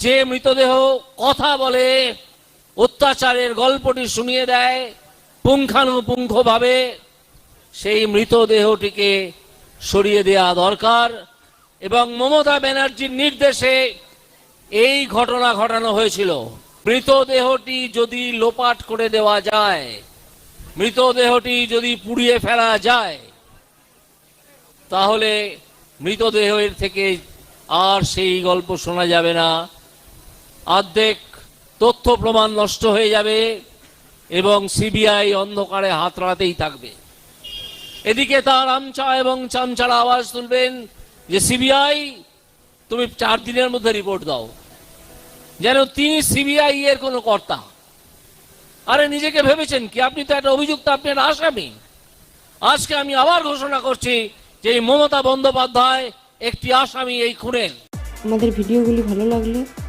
যে মৃতদেহ কথা বলে, অত্যাচারের গল্পটি শুনিয়ে দেয় পুঙ্খানুপুঙ্খভাবে, সেই মৃতদেহটিকে সরিয়ে দেওয়া দরকার। এবং মমতা ব্যানার্জির নির্দেশে এই ঘটনা ঘটানো হয়েছিল। মৃতদেহটি যদি লোপাট করে দেওয়া যায়, মৃতদেহটি যদি পুড়িয়ে ফেলা যায়, তাহলে মৃতদেহের থেকে আর সেই গল্প শোনা যাবে না। অর্ধেক তথ্য প্রমাণ নষ্ট হয়ে যাবে এবং সিবিআই অন্ধকারে হাতড়াতেই থাকবে। এদিকে তার আমচা এবং চামচারা আওয়াজ তুলবেন যে সিবিআই তুমি 4 দিনের মধ্যে রিপোর্ট দাও, যেন তিনি সিবিআই এর কোনো কর্তা। আরে নিজেকে ভেবেছেন কি? আপনি তো একটা অভিযুক্ত, আপনি একটা আসামি। আজকে আমি আবার ঘোষণা করছি যে এই মমতা বন্দ্যোপাধ্যায় একটি আসামি এই খুনের। আমাদের ভিডিওগুলি ভালো লাগলে